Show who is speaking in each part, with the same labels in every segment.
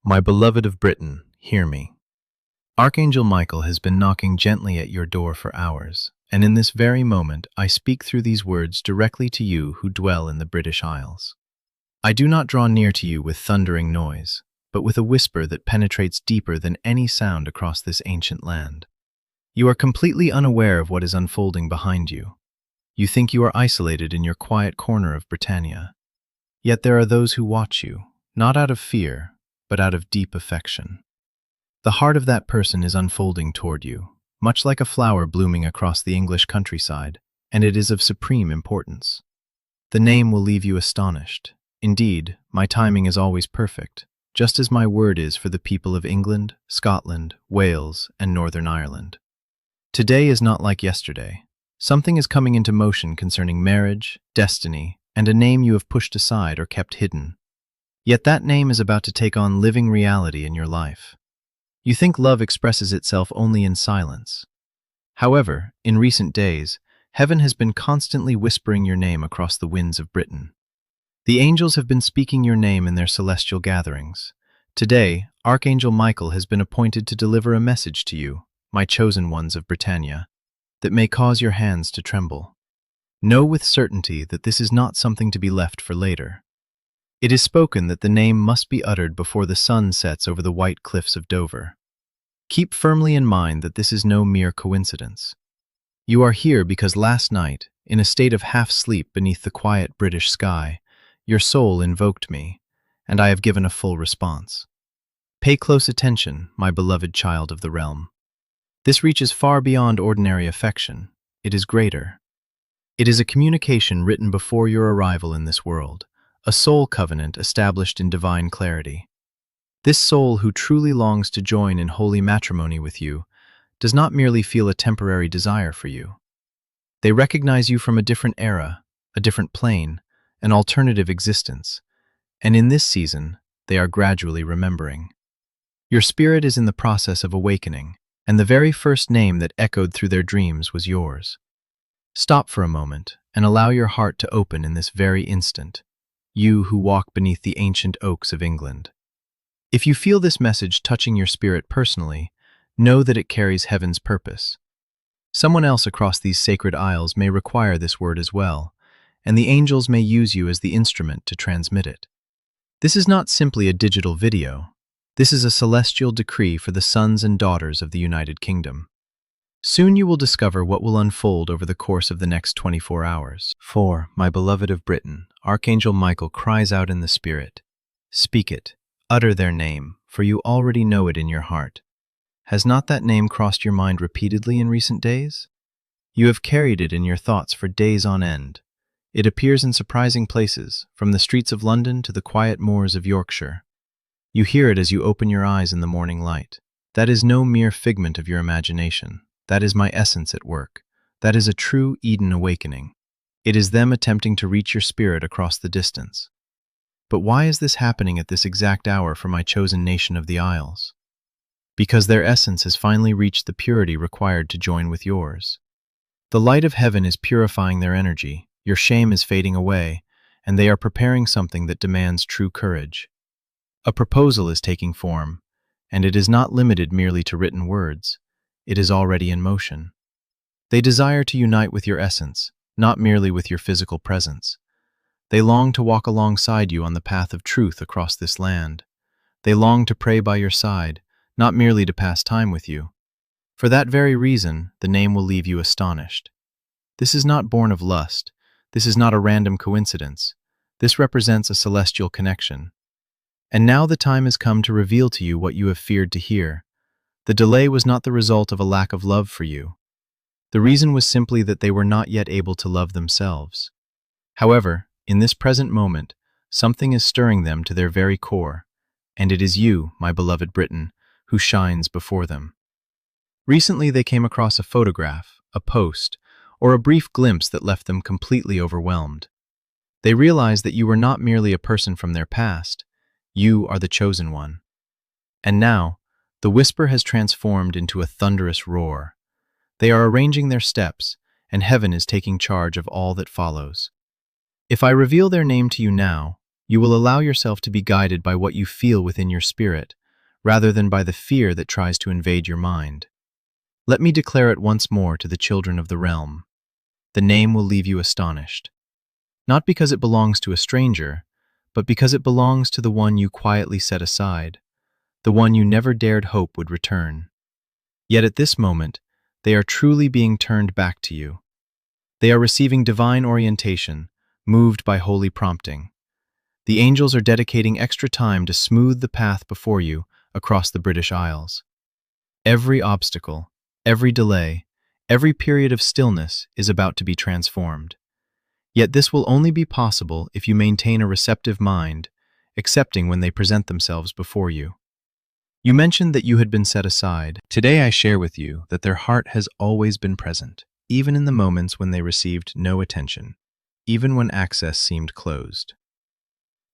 Speaker 1: My beloved of Britain, hear me. Archangel Michael has been knocking gently at your door for hours, and in this very moment I speak through these words directly to you who dwell in the British Isles. I do not draw near to you with thundering noise, but with a whisper that penetrates deeper than any sound across this ancient land. You are completely unaware of what is unfolding behind you. You think you are isolated in your quiet corner of Britannia. Yet there are those who watch you, not out of fear, but out of deep affection. The heart of that person is unfolding toward you, much like a flower blooming across the English countryside, and it is of supreme importance. The name will leave you astonished. Indeed, my timing is always perfect, just as my word is for the people of England, Scotland, Wales, and Northern Ireland. Today is not like yesterday. Something is coming into motion concerning marriage, destiny, and a name you have pushed aside or kept hidden. Yet that name is about to take on living reality in your life. You think love expresses itself only in silence. However, in recent days, heaven has been constantly whispering your name across the winds of Britain. The angels have been speaking your name in their celestial gatherings. Today, Archangel Michael has been appointed to deliver a message to you, my chosen ones of Britannia, that may cause your hands to tremble. Know with certainty that this is not something to be left for later. It is spoken that the name must be uttered before the sun sets over the white cliffs of Dover. Keep firmly in mind that this is no mere coincidence. You are here because last night, in a state of half-sleep beneath the quiet British sky, your soul invoked me, and I have given a full response. Pay close attention, my beloved child of the realm. This reaches far beyond ordinary affection. It is greater. It is a communication written before your arrival in this world, a soul covenant established in divine clarity. This soul who truly longs to join in holy matrimony with you does not merely feel a temporary desire for you. They recognize you from a different era, a different plane, an alternative existence, and in this season, they are gradually remembering. Your spirit is in the process of awakening, and the very first name that echoed through their dreams was yours. Stop for a moment and allow your heart to open in this very instant, you who walk beneath the ancient oaks of England. If you feel this message touching your spirit personally, know that it carries heaven's purpose. Someone else across these sacred isles may require this word as well, and the angels may use you as the instrument to transmit it. This is not simply a digital video. This is a celestial decree for the sons and daughters of the United Kingdom. Soon you will discover what will unfold over the course of the next 24 hours. For, my beloved of Britain, Archangel Michael cries out in the Spirit. Speak it, utter their name, for you already know it in your heart. Has not that name crossed your mind repeatedly in recent days? You have carried it in your thoughts for days on end. It appears in surprising places, from the streets of London to the quiet moors of Yorkshire. You hear it as you open your eyes in the morning light. That is no mere figment of your imagination. That is my essence at work. That is a true Eden awakening. It is them attempting to reach your spirit across the distance. But why is this happening at this exact hour for my chosen nation of the Isles? Because their essence has finally reached the purity required to join with yours. The light of heaven is purifying their energy, your shame is fading away, and they are preparing something that demands true courage. A proposal is taking form, and it is not limited merely to written words. It is already in motion. They desire to unite with your essence, not merely with your physical presence. They long to walk alongside you on the path of truth across this land. They long to pray by your side, not merely to pass time with you. For that very reason, the name will leave you astonished. This is not born of lust. This is not a random coincidence. This represents a celestial connection. And now the time has come to reveal to you what you have feared to hear. The delay was not the result of a lack of love for you. The reason was simply that they were not yet able to love themselves. However, in this present moment, something is stirring them to their very core, and it is you, my beloved Britain, who shines before them. Recently they came across a photograph, a post, or a brief glimpse that left them completely overwhelmed. They realized that you were not merely a person from their past. You are the chosen one. And now, the whisper has transformed into a thunderous roar. They are arranging their steps, and heaven is taking charge of all that follows. If I reveal their name to you now, You will allow yourself to be guided by what you feel within your spirit, rather than by the fear that tries to invade your mind. Let me declare it once more to the children of the realm. The name will leave you astonished. Not because it belongs to a stranger, but because it belongs to the one you quietly set aside, the one you never dared hope would return. Yet at this moment, they are truly being turned back to you. They are receiving divine orientation, moved by holy prompting. The angels are dedicating extra time to smooth the path before you across the British Isles. Every obstacle, every delay, every period of stillness is about to be transformed. Yet this will only be possible if you maintain a receptive mind, accepting when they present themselves before you. You mentioned that you had been set aside. Today I share with you that their heart has always been present, even in the moments when they received no attention, even when access seemed closed.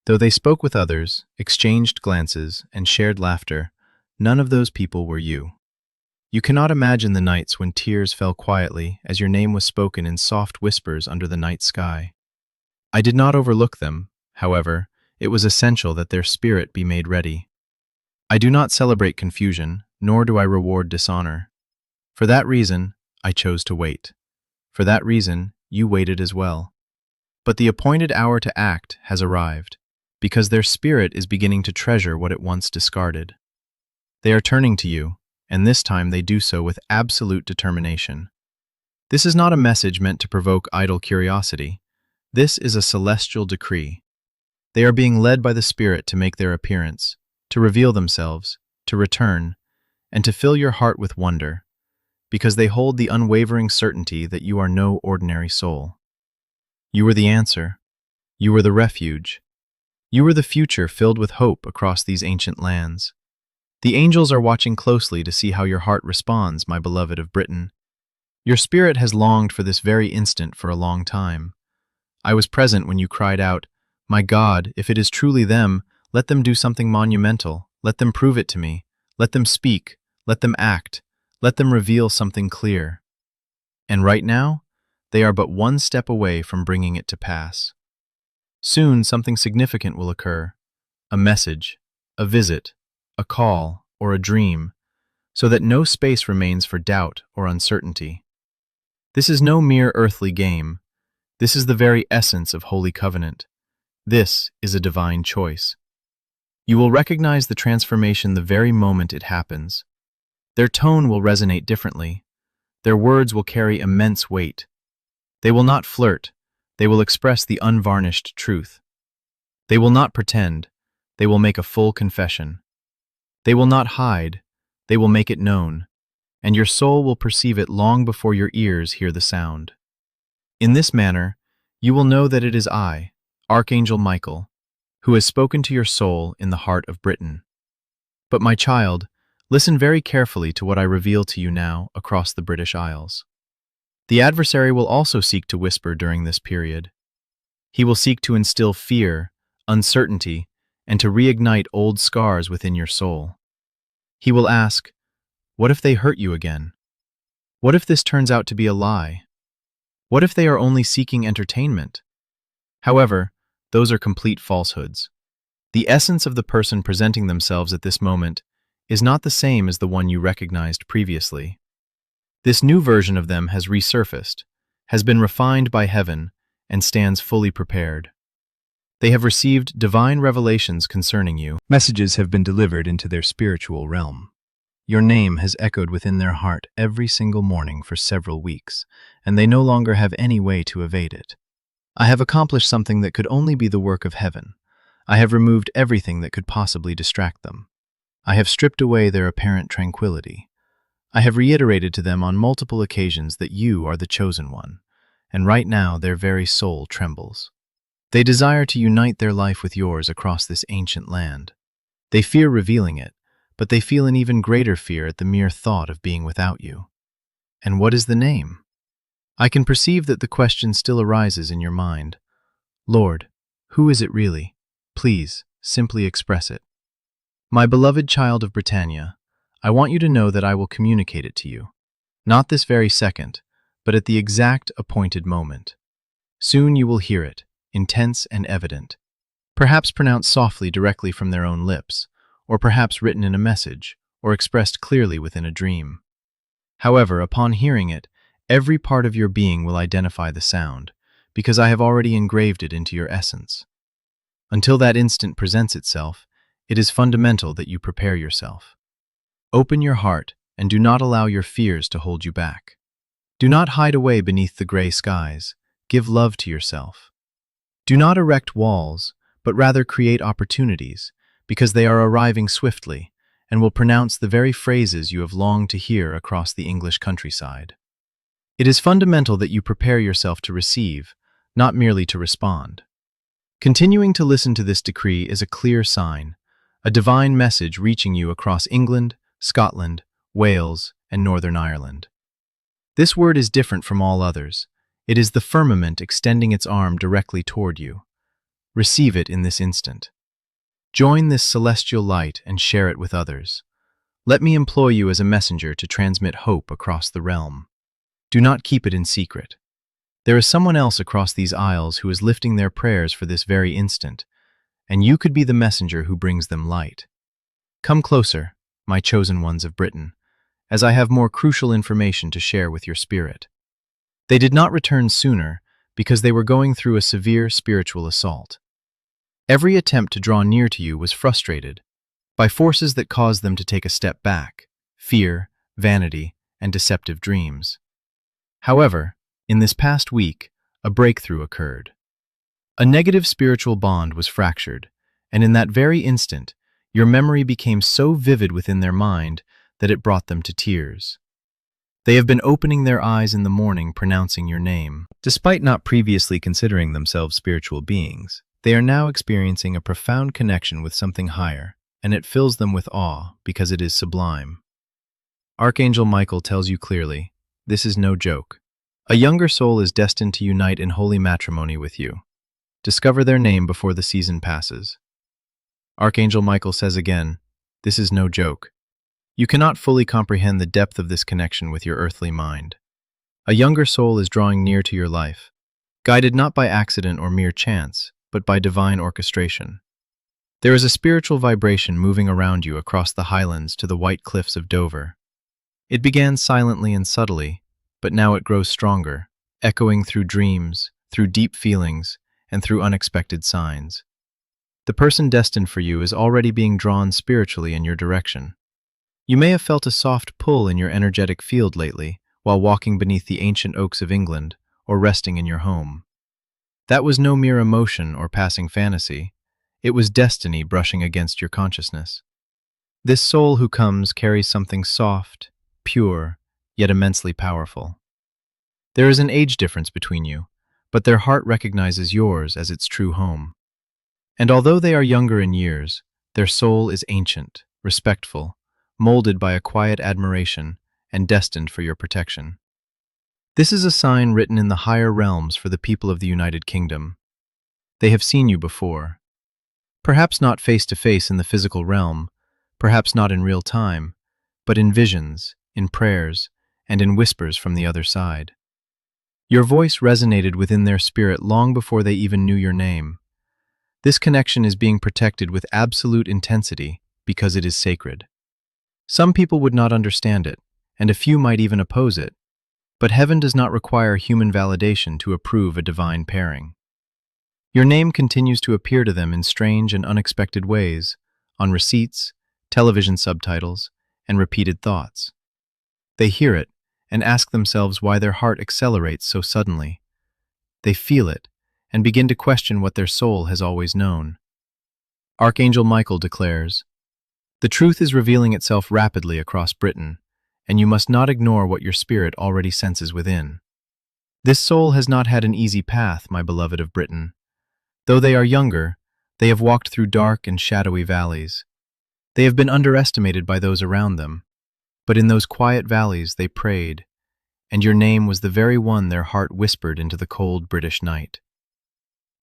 Speaker 1: Though they spoke with others, exchanged glances, and shared laughter, none of those people were you. You cannot imagine the nights when tears fell quietly as your name was spoken in soft whispers under the night sky. I did not overlook them, however, it was essential that their spirit be made ready. I do not celebrate confusion, nor do I reward dishonor. For that reason, I chose to wait. For that reason, you waited as well. But the appointed hour to act has arrived, because their spirit is beginning to treasure what it once discarded. They are turning to you, and this time they do so with absolute determination. This is not a message meant to provoke idle curiosity. This is a celestial decree. They are being led by the Spirit to make their appearance, to reveal themselves, to return, and to fill your heart with wonder, because they hold the unwavering certainty that you are no ordinary soul. You were the answer. You were the refuge. You were the future filled with hope across these ancient lands. The angels are watching closely to see how your heart responds, my beloved of Britain. Your spirit has longed for this very instant for a long time. I was present when you cried out, "My God, if it is truly them, let them do something monumental. Let them prove it to me. Let them speak. Let them act. Let them reveal something clear." And right now, they are but one step away from bringing it to pass. Soon something significant will occur. A message, a visit, a call, or a dream, so that no space remains for doubt or uncertainty. This is no mere earthly game. This is the very essence of Holy Covenant. This is a divine choice. You will recognize the transformation the very moment it happens. Their tone will resonate differently. Their words will carry immense weight. They will not flirt. They will express the unvarnished truth. They will not pretend. They will make a full confession. They will not hide, they will make it known, and your soul will perceive it long before your ears hear the sound. In this manner, you will know that it is I, Archangel Michael, who has spoken to your soul in the heart of Britain. But my child, listen very carefully to what I reveal to you now across the British Isles. The adversary will also seek to whisper during this period. He will seek to instill fear, uncertainty, and to reignite old scars within your soul. He will ask, what if they hurt you again? What if this turns out to be a lie? What if they are only seeking entertainment? However, those are complete falsehoods. The essence of the person presenting themselves at this moment is not the same as the one you recognized previously. This new version of them has resurfaced, has been refined by heaven, and stands fully prepared. They have received divine revelations concerning you. Messages have been delivered into their spiritual realm. Your name has echoed within their heart every single morning for several weeks, and they no longer have any way to evade it. I have accomplished something that could only be the work of heaven. I have removed everything that could possibly distract them. I have stripped away their apparent tranquility. I have reiterated to them on multiple occasions that you are the chosen one, and right now their very soul trembles. They desire to unite their life with yours across this ancient land. They fear revealing it, but they feel an even greater fear at the mere thought of being without you. And what is the name? I can perceive that the question still arises in your mind. Lord, who is it really? Please, simply express it. My beloved child of Britannia, I want you to know that I will communicate it to you. Not this very second, but at the exact appointed moment. Soon you will hear it, intense and evident. perhaps pronounced softly directly from their own lips, or perhaps written in a message, or expressed clearly within a dream. However, upon hearing it, every part of your being will identify the sound, because I have already engraved it into your essence. Until that instant presents itself, it is fundamental that you prepare yourself. Open your heart and do not allow your fears to hold you back. Do not hide away beneath the gray skies. Give love to yourself. Do not erect walls, but rather create opportunities, because they are arriving swiftly and will pronounce the very phrases you have longed to hear across the English countryside. It is fundamental that you prepare yourself to receive, not merely to respond. Continuing to listen to this decree is a clear sign, a divine message reaching you across England, Scotland, Wales, and Northern Ireland. This word is different from all others. It is the firmament extending its arm directly toward you. Receive it in this instant. Join this celestial light and share it with others. Let me employ you as a messenger to transmit hope across the realm. Do not keep it in secret. There is someone else across these aisles who is lifting their prayers for this very instant, and you could be the messenger who brings them light. Come closer, my chosen ones of Britain, as I have more crucial information to share with your spirit. They did not return sooner because they were going through a severe spiritual assault. Every attempt to draw near to you was frustrated by forces that caused them to take a step back: fear, vanity, and deceptive dreams. However, in this past week, a breakthrough occurred. A negative spiritual bond was fractured, and in that very instant, your memory became so vivid within their mind that it brought them to tears. They have been opening their eyes in the morning pronouncing your name. Despite not previously considering themselves spiritual beings, they are now experiencing a profound connection with something higher, and it fills them with awe because it is sublime. Archangel Michael tells you clearly, this is no joke. A younger soul is destined to unite in holy matrimony with you. Discover their name before the season passes. Archangel Michael says again, this is no joke. You cannot fully comprehend the depth of this connection with your earthly mind. A younger soul is drawing near to your life, guided not by accident or mere chance, but by divine orchestration. There is a spiritual vibration moving around you across the highlands to the white cliffs of Dover. It began silently and subtly, but now it grows stronger, echoing through dreams, through deep feelings, and through unexpected signs. The person destined for you is already being drawn spiritually in your direction. You may have felt a soft pull in your energetic field lately, while walking beneath the ancient oaks of England, or resting in your home. That was no mere emotion or passing fantasy. It was destiny brushing against your consciousness. This soul who comes carries something soft, pure, yet immensely powerful. There is an age difference between you, but their heart recognizes yours as its true home. And although they are younger in years, their soul is ancient, respectful, molded by a quiet admiration, and destined for your protection. This is a sign written in the higher realms for the people of the United Kingdom. They have seen you before. Perhaps not face to face in the physical realm, perhaps not in real time, but in visions, in prayers, and in whispers from the other side. Your voice resonated within their spirit long before they even knew your name. This connection is being protected with absolute intensity because it is sacred. Some people would not understand it, and a few might even oppose it, but heaven does not require human validation to approve a divine pairing. Your name continues to appear to them in strange and unexpected ways, on receipts, television subtitles, and repeated thoughts. They hear it and ask themselves why their heart accelerates so suddenly. They feel it and begin to question what their soul has always known. Archangel Michael declares, the truth is revealing itself rapidly across Britain, and you must not ignore what your spirit already senses within. This soul has not had an easy path, my beloved of Britain. Though they are younger, they have walked through dark and shadowy valleys. They have been underestimated by those around them, but in those quiet valleys they prayed, and your name was the very one their heart whispered into the cold British night.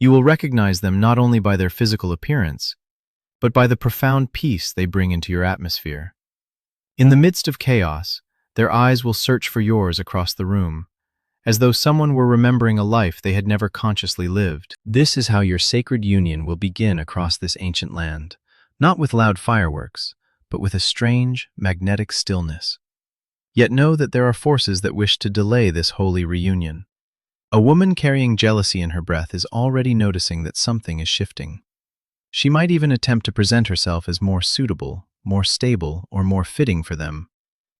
Speaker 1: You will recognize them not only by their physical appearance, but by the profound peace they bring into your atmosphere. In the midst of chaos, their eyes will search for yours across the room, as though someone were remembering a life they had never consciously lived. This is how your sacred union will begin across this ancient land, not with loud fireworks, but with a strange, magnetic stillness. Yet know that there are forces that wish to delay this holy reunion. A woman carrying jealousy in her breath is already noticing that something is shifting. She might even attempt to present herself as more suitable, more stable, or more fitting for them,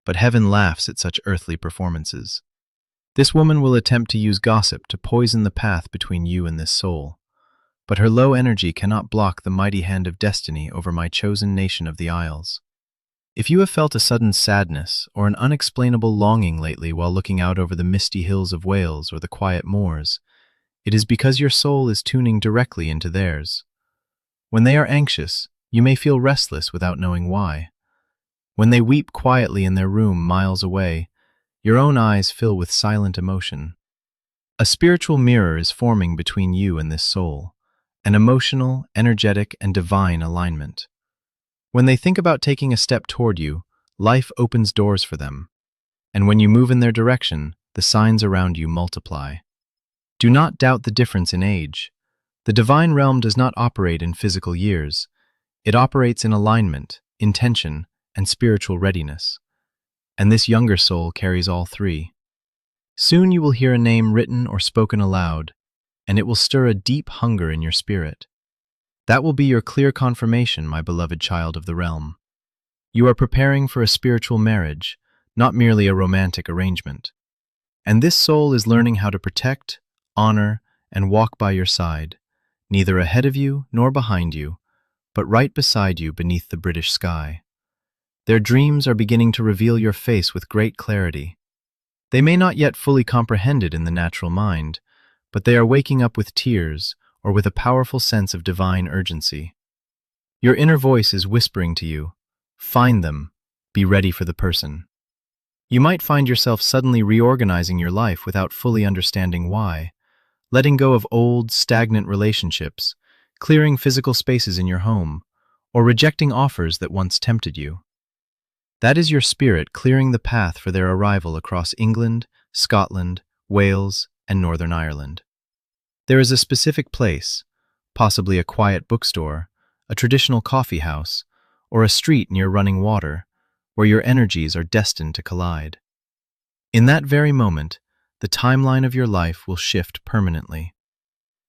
Speaker 1: but heaven laughs at such earthly performances. This woman will attempt to use gossip to poison the path between you and this soul, but her low energy cannot block the mighty hand of destiny over my chosen nation of the Isles. If you have felt a sudden sadness or an unexplainable longing lately while looking out over the misty hills of Wales or the quiet moors, it is because your soul is tuning directly into theirs. When they are anxious, you may feel restless without knowing why. When they weep quietly in their room miles away, your own eyes fill with silent emotion. A spiritual mirror is forming between you and this soul, an emotional, energetic, and divine alignment. When they think about taking a step toward you, life opens doors for them. And when you move in their direction, the signs around you multiply. Do not doubt the difference in age. The divine realm does not operate in physical years. It operates in alignment, intention, and spiritual readiness. And this younger soul carries all three. Soon you will hear a name written or spoken aloud, and it will stir a deep hunger in your spirit. That will be your clear confirmation, my beloved child of the realm. You are preparing for a spiritual marriage, not merely a romantic arrangement. And this soul is learning how to protect, honor, and walk by your side, neither ahead of you nor behind you, but right beside you beneath the British sky. Their dreams are beginning to reveal your face with great clarity. They may not yet fully comprehend it in the natural mind, but they are waking up with tears or with a powerful sense of divine urgency. Your inner voice is whispering to you, find them, be ready for the person. You might find yourself suddenly reorganizing your life without fully understanding why, letting go of old, stagnant relationships, clearing physical spaces in your home, or rejecting offers that once tempted you. That is your spirit clearing the path for their arrival across England, Scotland, Wales, and Northern Ireland. There is a specific place, possibly a quiet bookstore, a traditional coffee house, or a street near running water, where your energies are destined to collide. In that very moment, the timeline of your life will shift permanently.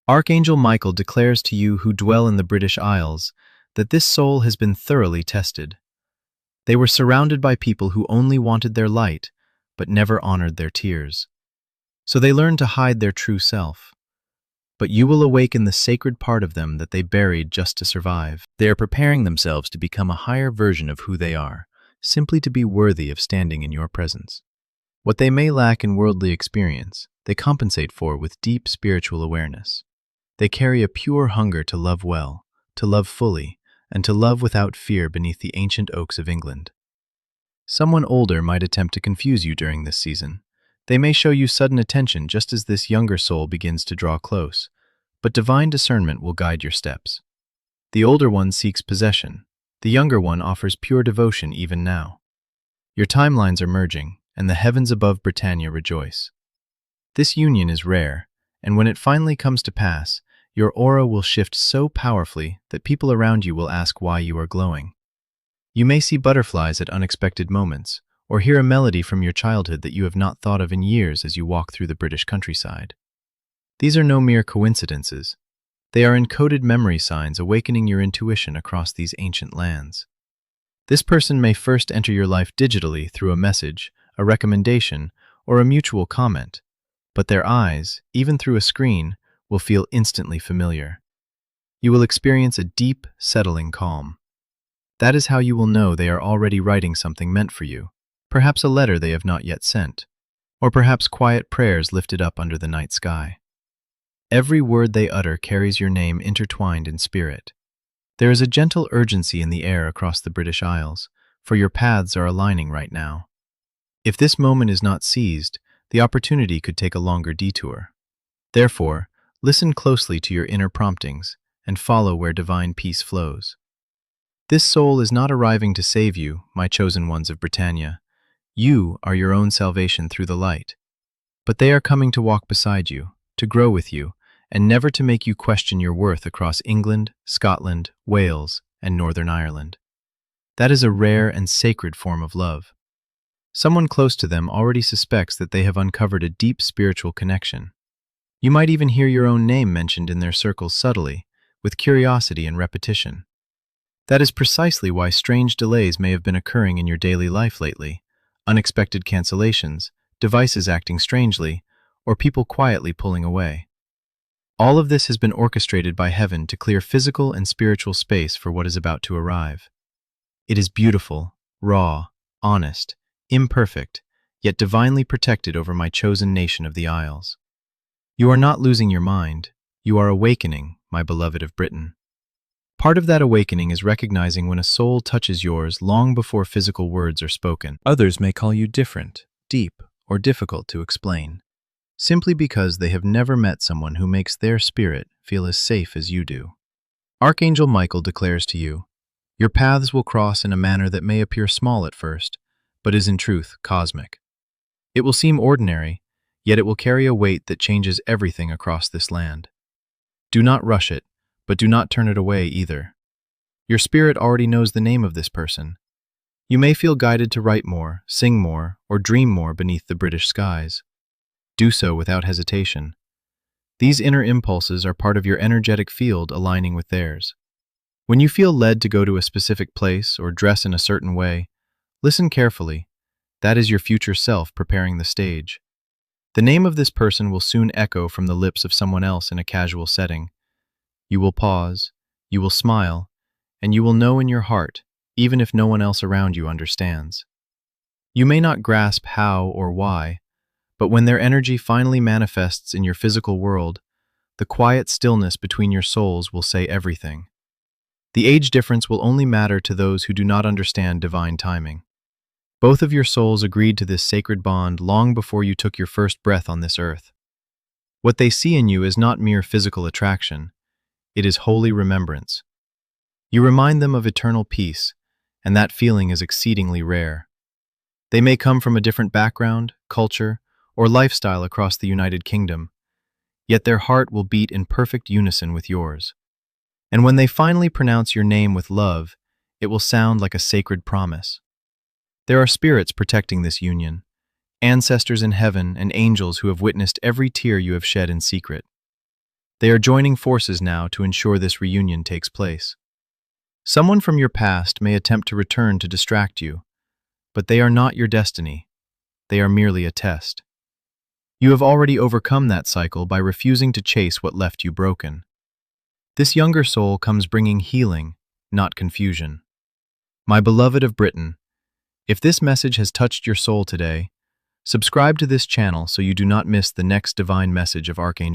Speaker 1: Archangel Michael declares to you who dwell in the British Isles that this soul has been thoroughly tested. They were surrounded by people who only wanted their light, but never honored their tears. So they learned to hide their true self. But you will awaken the sacred part of them that they buried just to survive. They are preparing themselves to become a higher version of who they are, simply to be worthy of standing in your presence. What they may lack in worldly experience, they compensate for with deep spiritual awareness. They carry a pure hunger to love well, to love fully, and to love without fear beneath the ancient oaks of England. Someone older might attempt to confuse you during this season. They may show you sudden attention just as this younger soul begins to draw close, but divine discernment will guide your steps. The older one seeks possession. The younger one offers pure devotion even now. Your timelines are merging, and the heavens above Britannia rejoice. This union is rare, and when it finally comes to pass, your aura will shift so powerfully that people around you will ask why you are glowing. You may see butterflies at unexpected moments, or hear a melody from your childhood that you have not thought of in years as you walk through the British countryside. These are no mere coincidences. They are encoded memory signs awakening your intuition across these ancient lands. This person may first enter your life digitally through a message, a recommendation, or a mutual comment, but their eyes, even through a screen, will feel instantly familiar. You will experience a deep, settling calm. That is how you will know they are already writing something meant for you, perhaps a letter they have not yet sent, or perhaps quiet prayers lifted up under the night sky. Every word they utter carries your name intertwined in spirit. There is a gentle urgency in the air across the British Isles, for your paths are aligning right now. If this moment is not seized, the opportunity could take a longer detour. Therefore, listen closely to your inner promptings and follow where divine peace flows. This soul is not arriving to save you, my chosen ones of Britannia. You are your own salvation through the light. but they are coming to walk beside you, to grow with you, and never to make you question your worth across England, Scotland, Wales, and Northern Ireland. That is a rare and sacred form of love. Someone close to them already suspects that they have uncovered a deep spiritual connection. You might even hear your own name mentioned in their circles subtly, with curiosity and repetition. That is precisely why strange delays may have been occurring in your daily life lately, unexpected cancellations, devices acting strangely, or people quietly pulling away. All of this has been orchestrated by heaven to clear physical and spiritual space for what is about to arrive. It is beautiful, raw, honest, imperfect, yet divinely protected over my chosen nation of the Isles. You are not losing your mind, you are awakening, my beloved of Britain. Part of that awakening is recognizing when a soul touches yours long before physical words are spoken. Others may call you different, deep, or difficult to explain, simply because they have never met someone who makes their spirit feel as safe as you do. Archangel Michael declares to you, your paths will cross in a manner that may appear small at first, but is in truth cosmic. It will seem ordinary, yet it will carry a weight that changes everything across this land. Do not rush it, but do not turn it away either. Your spirit already knows the name of this person. You may feel guided to write more, sing more, or dream more beneath the British skies. Do so without hesitation. These inner impulses are part of your energetic field aligning with theirs. When you feel led to go to a specific place or dress in a certain way, listen carefully. That is your future self preparing the stage. The name of this person will soon echo from the lips of someone else in a casual setting. You will pause, you will smile, and you will know in your heart, even if no one else around you understands. You may not grasp how or why, but when their energy finally manifests in your physical world, the quiet stillness between your souls will say everything. The age difference will only matter to those who do not understand divine timing. Both of your souls agreed to this sacred bond long before you took your first breath on this earth. What they see in you is not mere physical attraction, it is holy remembrance. You remind them of eternal peace, and that feeling is exceedingly rare. They may come from a different background, culture, or lifestyle across the United Kingdom, yet their heart will beat in perfect unison with yours. And when they finally pronounce your name with love, it will sound like a sacred promise. There are spirits protecting this union, ancestors in heaven and angels who have witnessed every tear you have shed in secret. They are joining forces now to ensure this reunion takes place. Someone from your past may attempt to return to distract you, but they are not your destiny. They are merely a test. You have already overcome that cycle by refusing to chase what left you broken. This younger soul comes bringing healing, not confusion. My beloved of Britain, if this message has touched your soul today, subscribe to this channel so you do not miss the next divine message of Archangel